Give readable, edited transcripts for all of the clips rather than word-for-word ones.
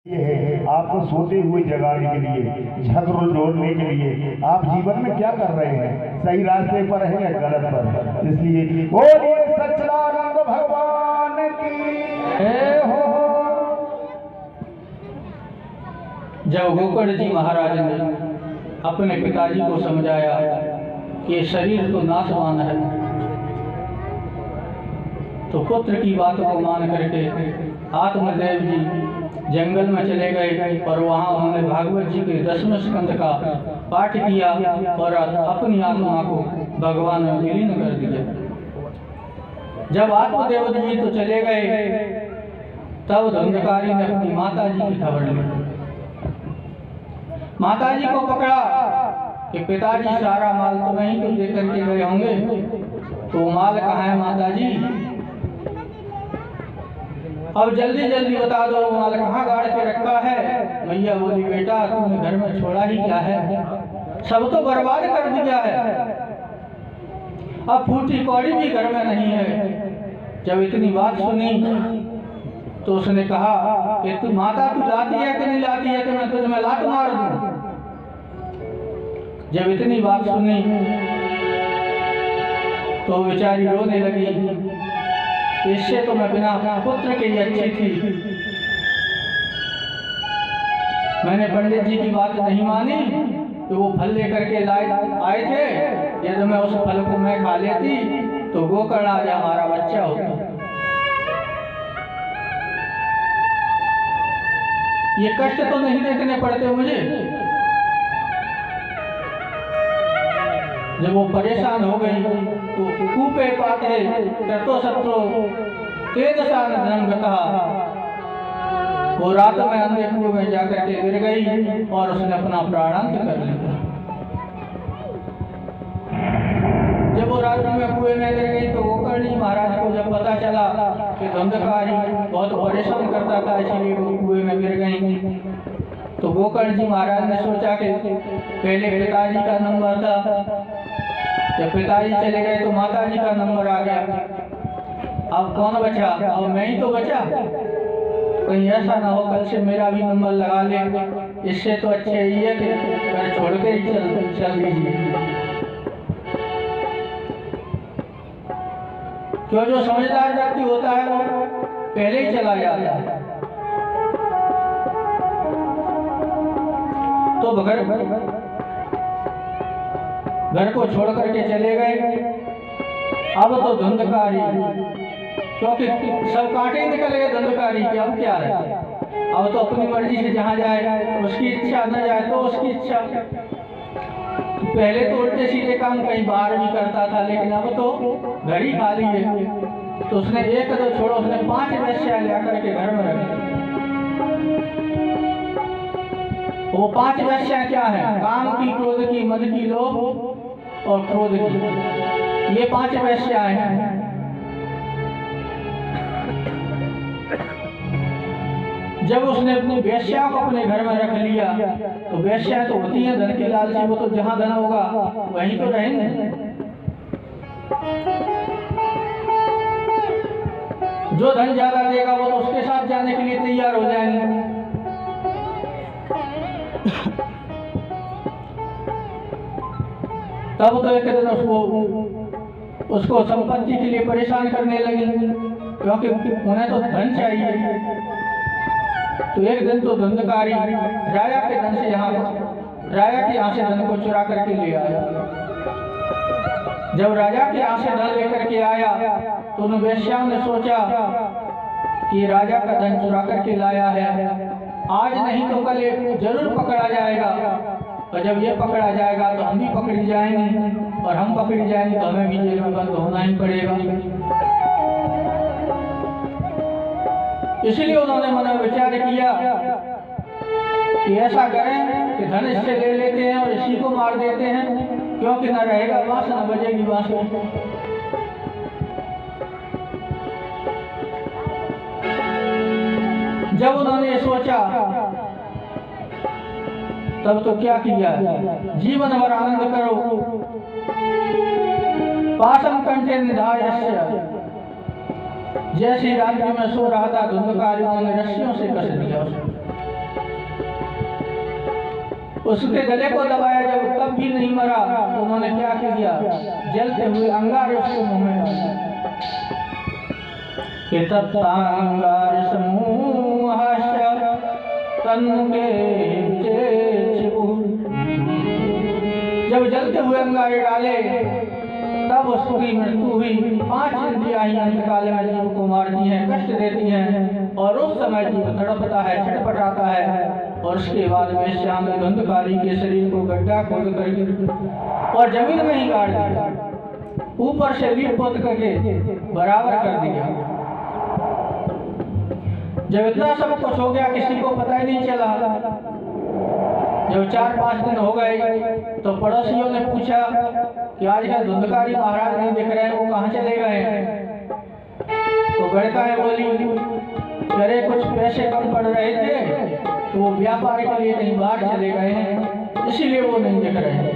ये है आपको सोते हुए जगाने के लिए, झगड़ों जोड़ने के लिए। आप जीवन में क्या कर रहे हैं, सही रास्ते पर है या गलत पर? इसलिए बोलिए सच्चिदानंद भगवान की जय हो। जब गोकर्ण जी महाराज ने अपने पिताजी को समझाया कि शरीर तो नाशवान है, तो पुत्र की बात को मान करके आत्मदेव जी जंगल में चले गए और वहाँ उन्होंने भागवत जी के 10वें स्कंद का पाठ किया और अपनी आत्मा को भगवान में विलीन कर दिया। जब आत्मदेव जी तो चले गए, तब धुंधकारी ने अपनी माता जी की खबर ली। माता जी को पकड़ा कि पिताजी सारा माल तो नहीं तो लेकर के गए होंगे, तो माल कहाँ है माता जी? अब जल्दी जल्दी बता दो, माल कहाँ गाड़ के रखा है? मैया बोली, बेटा तुमने घर में छोड़ा ही क्या है, सब तो बर्बाद कर दिया है, अब फूटी कौड़ी भी घर में नहीं है। जब इतनी बात सुनी तो उसने कहा कि तू माता तू लाती है कि नहीं लाती है कि मैं तुझ में लात मार दूं? जब इतनी बात सुनी तो बेचारी रोने लगी, इससे तो मैं बिना पुत्र के ही अच्छी थी। मैंने पंडित जी की बात नहीं मानी, तो वो फल लेकर के आए थे, यदि मैं उस फल को मैं खा लेती तो गोकर्ण आज हमारा बच्चा होता। ये कष्ट तो नहीं देखने पड़ते मुझे। जब वो परेशान हो गई तो कूपे पाते करतो सत्रो तेज सान धर्म कहा, वो रात में अंधे कुएं में जाकर के गिर गई और उसने अपना प्राणांत कर लिया। जब वो रात में कुएं में गिर गई तो गोकर्ण जी महाराज को जब पता चला कि धुंधकारी बहुत परेशान करता था, इसीलिए वो कुएं में गिर गई, तो गोकर्ण जी महाराज ने सोचा कि पहले पिताजी का नंबर था, जब पिताजी चले गए तो माता जी का नंबर आ गया, अब कौन बचा? अब मैं ही तो बचा। कहीं ऐसा ना हो कल से मेरा भी नंबर लगा ले, इससे तो अच्छे ही है कि घर छोड़ के ही चल दीजिए। क्यों, जो समझदार व्यक्ति होता है वो पहले ही चला जाता है। तो घर को छोड़ करके चले गए। अब तो धुंधकारी, क्योंकि सब कांटे निकल गए धुंधकारी के, अब क्या है? अब तो अपनी मर्जी से जहाँ जाए, उसकी इच्छा, न जाए तो उसकी इच्छा। पहले तो उल्टे सीधे काम कहीं बाहर भी करता था, लेकिन अब तो घर ही खाली है। तो उसने एक दो छोड़ो, उसने 5 वेश्या ला करके घर में रखी। वो 5 वेश्या क्या है? काम की, क्रोध की, मद की, लोभ और क्रोध की, ये 5 वेश्याएं हैं। जब उसने अपनी वेश्या को अपने घर में रख लिया, तो वेश्या तो होती है धन की लालची, वो तो जहां धन होगा वहीं तो रहेंगे। जो धन ज्यादा देगा वो तो उसके साथ जाने के लिए तैयार हो जाएंगे। तब तो एक दिन उसको संपत्ति के लिए परेशान करने लगी, क्योंकि उन्हें तो धन चाहिए। तो एक दिन तो धुंधकारी राजा के धन से राजा के यहाँ से धन को चुरा करके ले आया। जब राजा के यहाँ से धन लेकर के आया तो उन वेश्याओं ने सोचा कि राजा का धन चुरा करके लाया है, आज नहीं तो कल जरूर पकड़ा जाएगा, और जब ये पकड़ा जाएगा तो हम भी पकड़ी जाएंगे, और हम पकड़ी जाएंगे तो हमें भी जेल में बंद होना ही पड़ेगा। इसलिए उन्होंने मन में विचार किया कि ऐसा करें कि धन इससे ले लेते हैं और इसी को मार देते हैं, क्योंकि न रहेगा बांस न बजेगी बांसुरी। जब उन्होंने ये सोचा तब तो क्या किया, जीवन भर आनंद करो, पाशम कंठे निधाय, जैसे रात्रि में सो रहा था धुंधकारियों ने रस्सियों से कस दिया। उसके गले को दबाया, जब तब भी नहीं मरा तो उन्होंने क्या किया, जलते हुए अंगार उसके मुंह में डाल दिया। अंगार समूह तन के जब जलते हुए अंगारे डाले तब उसकी मृत्यु हुई। 5 इंद्रियां ही अंतकाल में जीव को मारती हैं, कष्ट देती हैं और उस समय जीव तड़पता है, छटपटाता है और उसके बाद में श्याम धुंधकारी के शरीर को गड्ढा खोद करके और जमीन में ही गाड़ दिया, ऊपर से लीप पोत करके बराबर कर दिया। जब इतना सब कुछ हो गया किसी को पता ही नहीं चला। जब 4-5 दिन हो गए तो पड़ोसियों ने पूछा कि आज कल धुंधकारी महाराज नहीं दिख रहे हैं, वो कहाँ चले गए हैं? तो गड़काएं बोली, अरे कुछ पैसे कम पड़ रहे थे तो वो व्यापार के लिए कहीं बाहर चले गए हैं, इसीलिए वो नहीं दिख रहे हैं।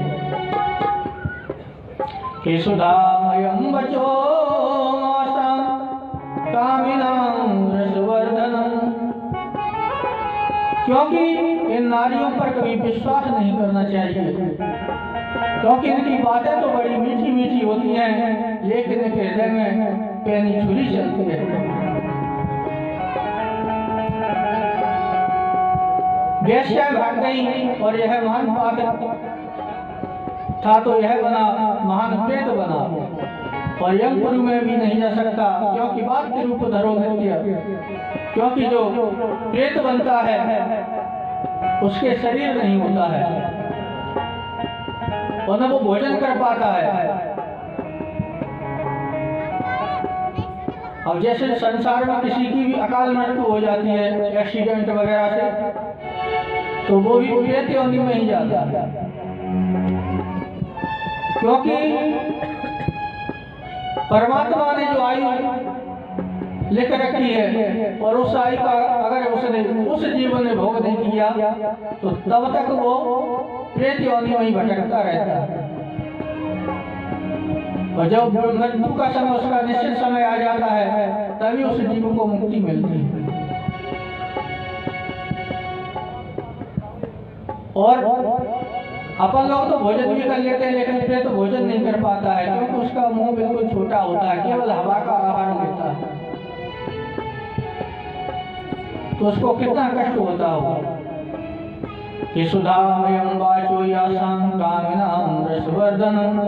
कि सुधामयं वचो कामिनां रसवर्धनम्, क्योंकि इन नारियों पर कभी विश्वास नहीं करना चाहिए, क्योंकि इनकी बातें तो बड़ी मीठी मीठी होती हैं लेकिन इनके हृदय में पैनी छुरी चलती है। वेश्या भाग गई और यह महान पाप था तो यह बना महान प्रेत बना और यमपुरी में भी नहीं जा सकता, क्योंकि बात के रूप धरो नृत्य, क्योंकि जो प्रेत बनता है उसके शरीर नहीं होता है और न वो भोजन कर पाता है। अब जैसे संसार में किसी की भी अकाल मृत्यु हो जाती है एक्सीडेंट वगैरह से, तो वो भी प्रेत योनि में ही जाता है, क्योंकि परमात्मा ने जो आयु लिख रखी है और उस आयु का अगर उसने उस जीवन में भोग नहीं किया तो तब तक वो प्रेत योनि में ही भटकता रहता है। और जब मृत्यु का समय उसका निश्चित समय आ जाता है तभी उस जीव को मुक्ति मिलती है। और अपन लोग तो भोजन भी कर लेते हैं लेकिन प्रेत तो भोजन नहीं कर पाता है, क्योंकि उसका मुंह बिल्कुल छोटा होता है, केवल हवा का आहार लेता है, तो उसको कितना कष्ट होता होगा। कि सुधामयं वाचो यासां कामिनां रसवर्धनम्,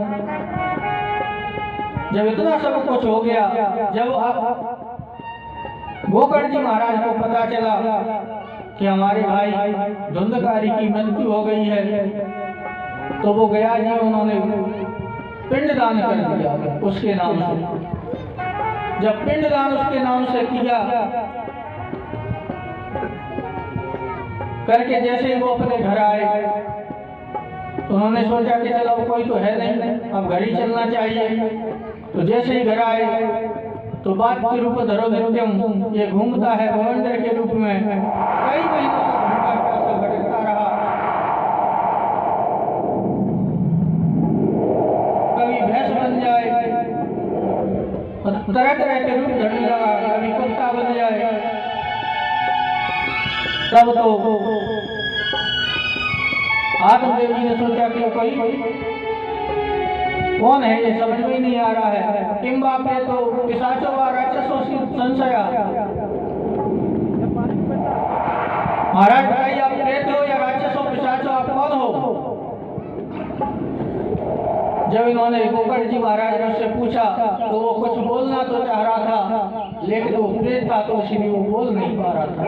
जब इतना सब कुछ हो गया, जब गोकर्ण जी महाराज को पता चला कि हमारे भाई धुंधकारी की मृत्यु हो गई है, तो वो गया जी उन्होंने पिंडदान कर दिया उसके नाम से। जब पिंडदान उसके नाम से किया करके जैसे ही वो अपने घर आए तो उन्होंने सोचा कि चलो कोई तो है नहीं, अब घर ही चलना चाहिए। तो जैसे ही घर आए तो बात के रूप धरो नित्यम, ये घूमता है भवंडर के रूप में, कई महीनों तक भटकता रहा। कभी भैंस बन जाए, तरह तरह के रूप धरने लगा, कभी कुत्ता बन जाए। तब तो आत्मदेव जी ने सोचा कि कोई कौन है, ये समझ में नहीं आ रहा है। किम बापे तो पिशाचो व राक्षसों संशया, महाराज बताइए आप प्रेत हो या राक्षसों पिशाचो, आप कौन हो? जब इन्होंने गोकर्ण जी महाराज ने उससे पूछा तो वो कुछ बोलना तो चाह रहा था लेकिन वो प्रेत था तो इसलिए वो बोल नहीं पा रहा था।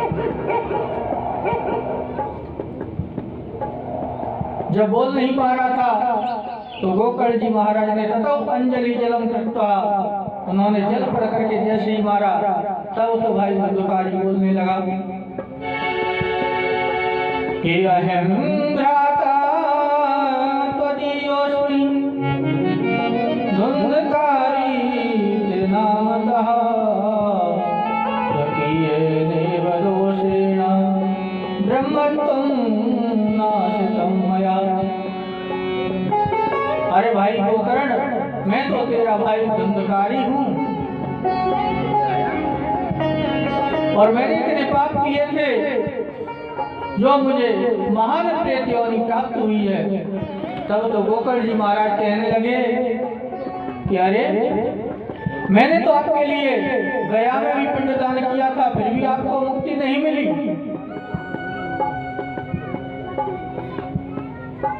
जब बोल नहीं पा रहा था तो गोकर्ण जी महाराज ने ततो अंजलि जलम कृत्वा, उन्होंने जल पढ़ करके जैसे ही मारा तब तो भाई धुंधकारी बोलने लगा कि अहम भ्राता त्वदीयोऽस्मि धुंधकारी नामतः स्वकीयेनैव दोषेण ब्रह्मत्वं नाशितं मया। अरे भाई गोकर्ण, मैं तो तेरा भाई धुंधकारी हूँ और मैंने इतने पाप किए थे जो मुझे महान प्रेत योनि प्राप्त हुई है। तब तो गोकर्ण जी महाराज कहने लगे कि अरे मैंने तो आपके लिए गया में भी पिंडदान किया था, फिर भी आपको मुक्ति नहीं मिली।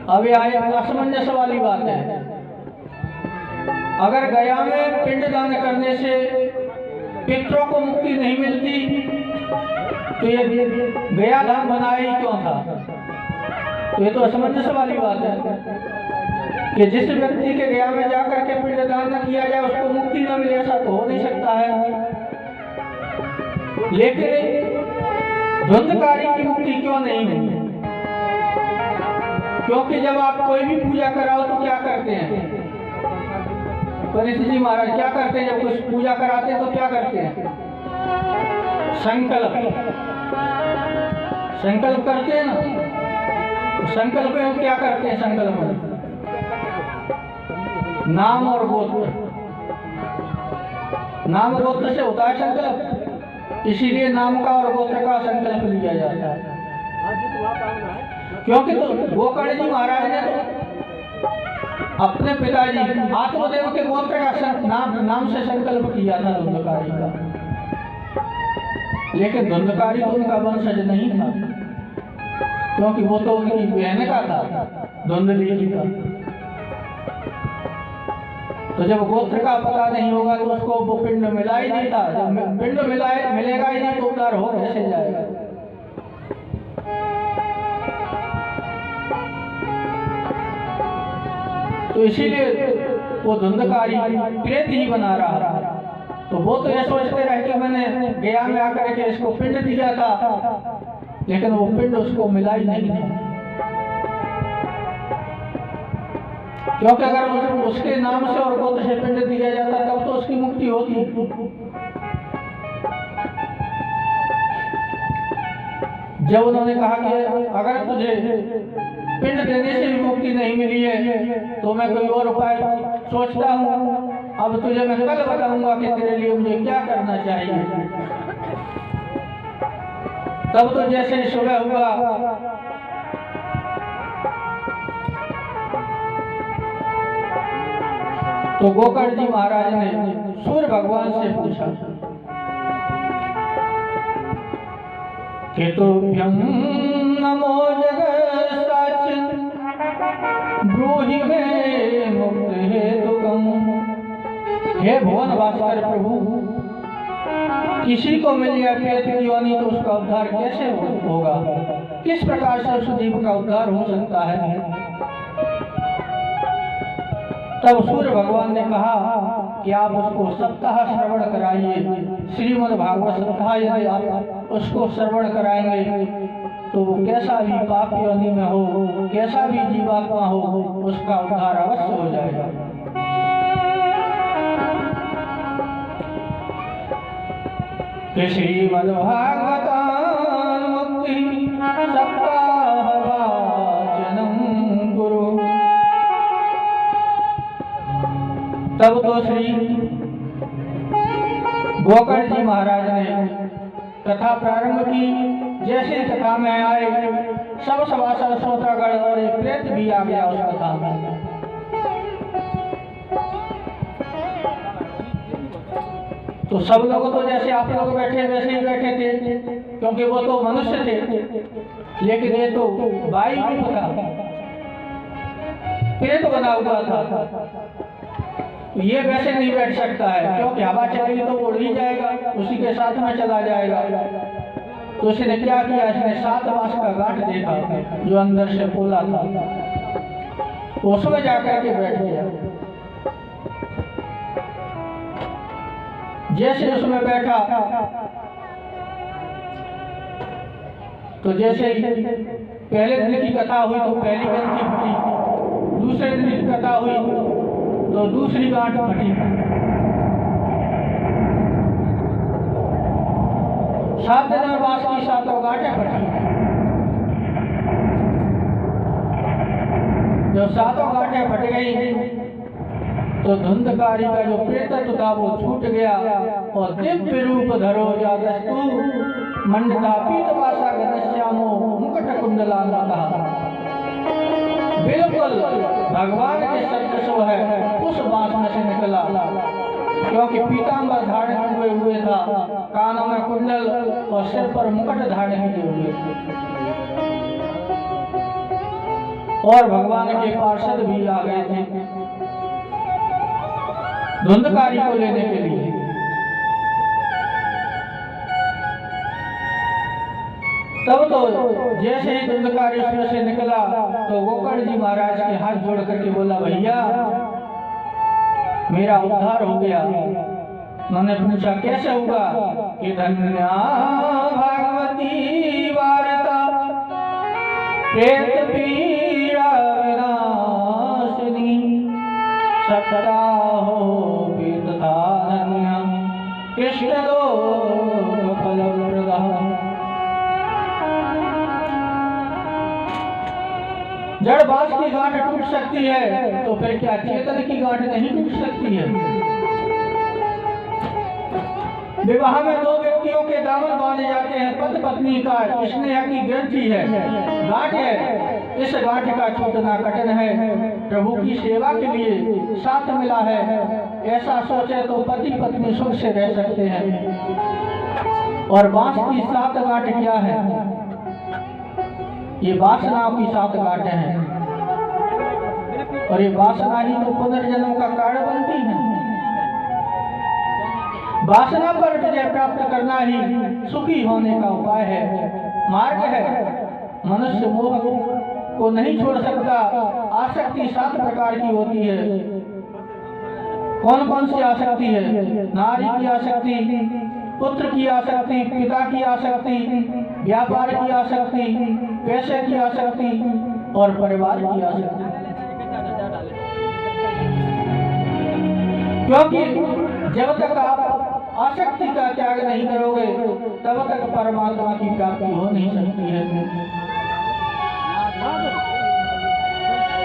अब यह असमंजस वाली बात है। अगर गया में पिंडदान करने से पितरों को मुक्ति नहीं मिलती तो ये गया धाम बनाया ही क्यों था? तो ये तो असमंजस वाली बात है कि जिस व्यक्ति के गया में जाकर के पिंडदान न किया जाए उसको मुक्ति न मिले, ऐसा तो हो नहीं सकता है। लेकिन धुंधकारी की मुक्ति क्यों नहीं हुई? क्योंकि जब आप कोई भी पूजा कराओ तो क्या करते हैं? परीक्षित जी महाराज क्या करते हैं? जब कुछ पूजा कराते हैं तो क्या करते हैं? संकल्प करते हैं ना। तो संकल्प में क्या करते हैं? संकल्प में नाम और गोत्र, नाम गोत्र से होता है संकल्प, इसीलिए नाम का और गोत्र का संकल्प लिया जाता है। क्योंकि तो गोकर्ण जी महाराज ने तो अपने पिताजी आत्मदेव के गोत्र का नाम से संकल्प किया था धुंधकारी का, लेकिन धुंधकारी तो उनका वंशज नहीं था, क्योंकि वो तो उनकी बहन का था, धुंधली का। तो जब गोत्र का पता नहीं होगा तो उसको वो पिंड मिला ही नहीं था। जब पिंड मिलेगा ही नहीं तो उद्धार हो कैसे जाएगा? तो इसीलिए वो धुंधकारी प्रेत ही बना रहा था। तो वो तो ये सोचते रहे कि मैंने गया में आकर के इसको पिंड दिया था, लेकिन वो पिंड उसको मिला ही नहीं था। क्योंकि अगर उसके नाम से और गोत्र से पिंड दिया जाता तब तो उसकी मुक्ति होती। जब उन्होंने कहा कि अगर तुझे पिंड देने से भी मुक्ति नहीं मिली है तो मैं कोई और उपाय सोचता हूँ, अब तुझे मैं कल बताऊंगा कि तेरे लिए मुझे क्या करना चाहिए। तब तो जैसे ही सुबह हुआ तो गोकर्ण जी महाराज ने सूर्य भगवान से पूछा कि तुभ्यं नमो जगत्साक्षिन् ब्रूहि मे मुक्ति हेतुकम्। हे भुवन भास्कर प्रभु, किसी को मिल जाए प्रेत की योनि तो उसका उद्धार कैसे होगा? किस प्रकार से उस जीव का उद्धार हो सकता है? तब सूर्य भगवान ने कहा कि आप उसको सप्ताह श्रवण कराइए। श्रीमद् भागवत सप्ताह यदि आप उसको श्रवण कराएंगे तो वो कैसा भी पाप योनि में हो, कैसा भी जीवात्मा हो, उसका उद्धार अवश्य हो जाएगा। श्रीमद् भागवत मुक्ति सप्ताह वाचनम गुरु। तब तो श्री गोकर्ण जी महाराज ने कथा प्रारंभ की। जैसे कथा में आए सब सभासद श्रोतागण और एक प्रेत भी आ गया उस कथा में। तो सब लोग तो जैसे आप लोग बैठे वैसे ही बैठे थे, क्योंकि वो तो मनुष्य थे, लेकिन ये तो वायु रूप था, प्रेत बना हुआ था। ये वैसे नहीं बैठ सकता है, क्योंकि हवा चलेगी तो उड़ ही जाएगा, उसी के साथ में चला जाएगा। तो उसने क्या किया, इसने 7 बांस का गांठ देखा जो अंदर से फूला था, उसमें जाकर के बैठ गया। जैसे उसमें बैठा तो जैसे पहले दिन की कथा हुई तो पहली ग्रंथि फटी, दूसरे दिन की कथा हुई तो दूसरी गांठ फटी, 7 दिन में बांस की 7 गांठें फटी। जब 7 गांठें फट गई तो धुंधकारी का जो प्रेतत्व था वो छूट गया और दिव्य रूप धरो जादस्तु मंडता पीतवासा घनश्यामो मुकुट कुंडलान्वितः। बिल्कुल भगवान के सदृश है उस बांस में से निकला, क्योंकि पीतांबर धारण किए हुए था, कानों में कुंडल और सिर पर मुकुट धारण किए हुए थे। और भगवान के पार्षद भी आ गए थे धुंधकारी को लेने के लिए। तब तो जैसे ही धुंधकारी उसमें से निकला तो गोकर्ण जी महाराज के हाथ जोड़ करके बोला, भैया मेरा उद्धार हो गया। उन्होंने पूछा कैसे हुआ? कि धन्या भगवती वार्ता प्रेत पीड़ा विनाशिनी सत्ता हो तथा धन्या कृष्ण लोक फलप्रदः। जड़ बांस की गांठ टूट सकती है तो फिर क्या चेतन की गांठ नहीं टूट सकती है? विवाह में दो व्यक्तियों के दामन बांधे जाते हैं, पति पत्नी का स्नेह की ग्रंथि है, गांठ है। इस गांठ का छूटना कठिन है। प्रभु की सेवा के लिए साथ मिला है, ऐसा सोचे तो पति पत्नी सुख से रह सकते हैं। और बांस की सात गांठ क्या है? ये वासनाओं की सात गांठें हैं, और ये वासना ही तो पुनर्जन्म का कारण बनती है। वासना पर विजय प्राप्त करना ही सुखी होने का उपाय है, मार्ग है। मनुष्य मोह को नहीं छोड़ सकता। आसक्ति सात प्रकार की होती है। कौन कौन सी आसक्ति है? नारी की आसक्ति, पुत्र की आसक्ति, पिता की आसक्ति, व्यापार की आसक्ति, पैसे की आसक्ति और परिवार की आसक्ति। क्योंकि जब तक आप आसक्ति का त्याग नहीं करोगे तब तक परमात्मा की प्राप्ति हो नहीं सकती है।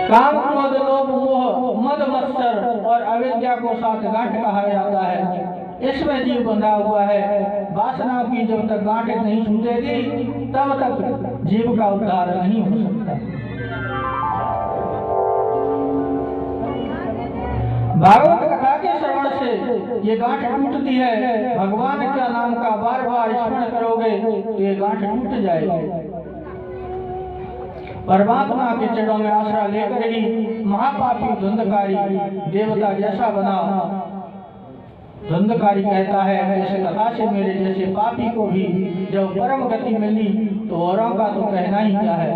काम, क्रोध, लोभ, मोह, मद, मत्सर और अविद्या को सात गांठ कहा जाता है। इसमें जीव बंधा हुआ है। वासना की जब तक गांठ नहीं छूटेगी तब तक जीव का उद्धार नहीं हो सकता। भागवत कथा के श्रवण से ये गांठ टूटती है। भगवान का नाम का बार बार स्मरण करोगे तो ये गांठ टूट जाएगी। परमात्मा के चरणों में आश्रय लेकर ही महापापी धुंधकारी देवता जैसा बना। धुंधकारी कहता है, इस कथा से मेरे जैसे पापी को भी जब परम गति मिली तो औरों का तो कहना ही क्या है।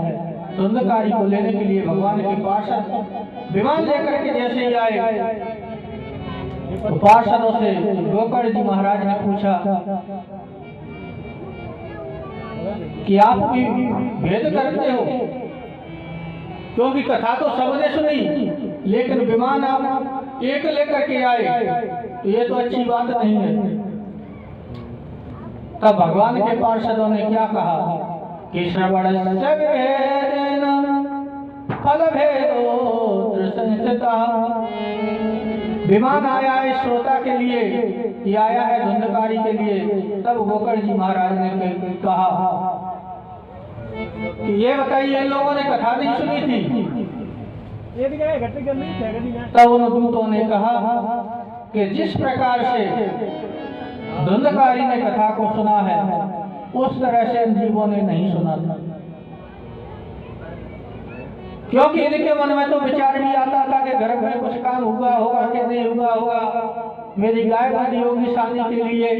धुंधकारी को लेने के लिए भगवान के पार्षद विमान लेकर के जैसे ही आए तो पार्षदों से गोकर्ण जी महाराज ने पूछा कि आप भी भेद करते हो, क्योंकि कथा तो सबने सुनी लेकिन विमान आप एक लेकर के आए तो ये तो अच्छी बात नहीं है। तब भगवान के पार्षदों ने क्या कहा कि श्रवण फल भेदो संस्था। विमान आया है श्रोता के लिए, ये आया है धुंधकारी के लिए। तब गोकर्ण जी महाराज ने कहा कि ये बताइए, इन लोगों ने कथा नहीं सुनी थी? तब उन दूतों ने कहा कि जिस प्रकार से धुंधकारी ने कथा को सुना है उस तरह से इन जीवों ने नहीं सुना था। क्योंकि इनके मन में तो विचार भी आता था कि घर में कुछ काम हुआ होगा कि नहीं हुआ होगा, मेरी गाय बंधी होगी शादी के लिए,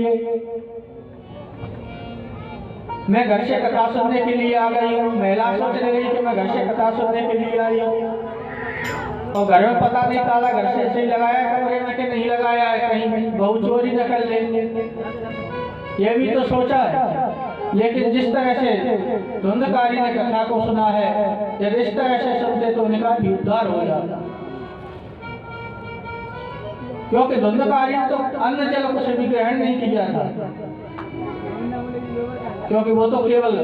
मैं घर से कथा सुनने के लिए आ गई हूँ। महिला सोचने लगी कि मैं घर से कथा सुनने के लिए आई हूँ, और घर में पता नहीं ताला घर से सही लगाया कमरे में कि नहीं लगाया है, कहीं बहू चोरी न कर ले, ये भी तो सोचा है। लेकिन जिस तरह से धुंधकारी ने कथा को सुना है, यदि इस तरह से सुनते तो उनका भी उद्धार हो जाता। क्योंकि धुंधकारी ने तो अन्न जल कुछ भी ग्रहण नहीं किया था, क्योंकि वो तो केवल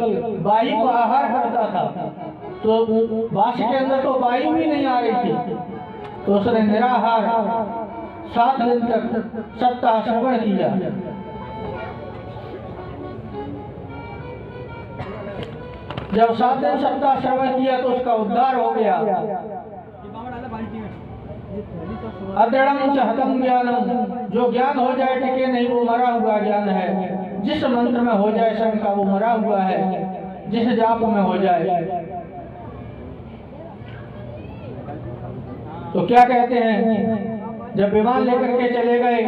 वायु को आहार करता था। तो बांस के अंदर तो वायु भी नहीं आ रही थी, तो उसने निराहार 7 दिन तक सप्ताह श्रवण किया। जब 7 दिन सप्ताह श्रवण किया तो उसका उद्धार हो गया। अदृढ़ं च हतं ज्ञानम, जो ज्ञान हो जाए टिके नहीं वो मरा हुआ ज्ञान है। जिस मंत्र में हो जाए शंका वो मरा हुआ है, जिस जाप में हो जाए। तो क्या कहते हैं, जब विमान लेकर के चले गए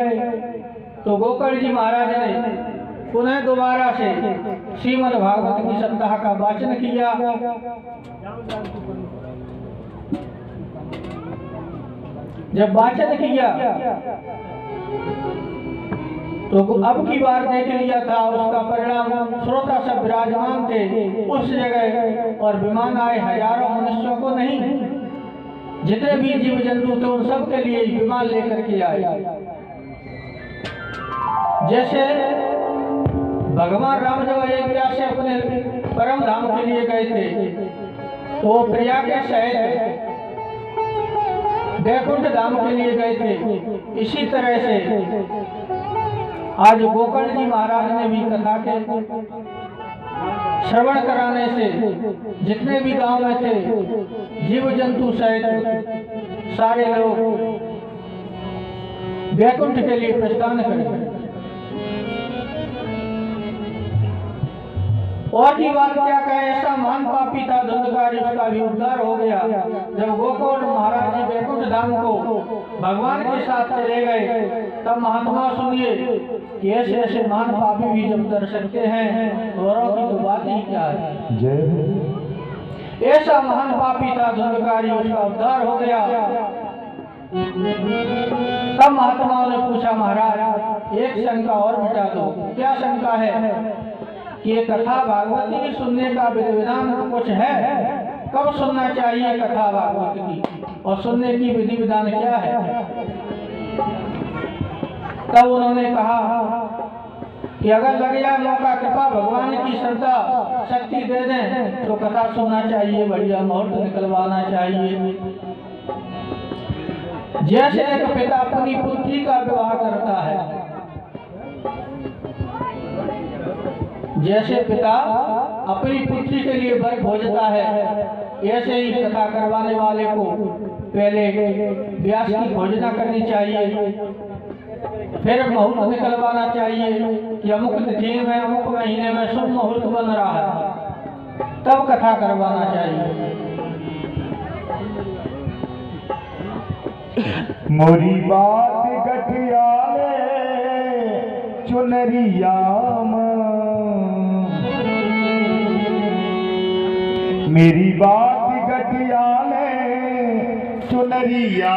तो गोकर्ण जी महाराज ने पुनः दोबारा से श्रीमद् भागवत की सप्ताह का वाचन किया। जब वाचन किया तो अब की बार देख लिया था उसका परिणाम। श्रोता सब विराजमान थे उस जगह और विमान आए हजारों मनुष्यों को नहीं, जितने भी जीव जंतु थे उन सब के लिए विमान लेकर के आए। जैसे भगवान राम जब अयोध्या से अपने परम धाम के लिए गए थे तो वो प्रिया के सहित वैकुंठ धाम के लिए गए थे। इसी तरह से आज गोकर्ण जी महाराज ने भी कथा के श्रवण कराने से जितने भी गांव में थे जीव जंतु सहित सारे लोग वैकुंठ के लिए प्रस्थान करें। और की बात क्या कहे, ऐसा महान पापी था धुंधकारी, उसका भी उद्धार हो गया। जब गोकर्ण महाराज जी वैकुंठ धाम को भगवान के साथ चले गए तब महात्मा सुनिए कि ऐसे ऐसे महान पापी भी जब दर सकते हैं, गौरव की तो बात ही क्या है। जय ऐसा महान पापी था धुंधकारी, उसका उद्धार हो गया। तब महात्माओं ने पूछा, महाराज एक शंका और मिटा दो। क्या शंका है? कि ये कथा भागवत की सुनने का विधि विधान कुछ है? कब सुनना चाहिए कथा भागवत की और सुनने की विधि विधान क्या है? तब उन्होंने कहा कि अगर लग जाए मौका, कृपा भगवान की श्रद्धा शक्ति दे दें तो कथा सुनना चाहिए, बढ़िया मुहूर्त निकलवाना चाहिए। जैसे एक पिता अपनी पुत्री का विवाह करता है, जैसे पिता अपनी पुत्री के लिए वर खोजता है, ऐसे ही कथा करवाने वाले को पहले व्यास की खोजना करनी चाहिए, फिर मुहूर्त निकलवाना चाहिए कि अमुक तिथि में अमुक महीने में शुभ मुहूर्त बन रहा है, तब कथा करवाना चाहिए। मोरी बात गठियाले चुनरिया मेरी बात गठियाले चुनरिया।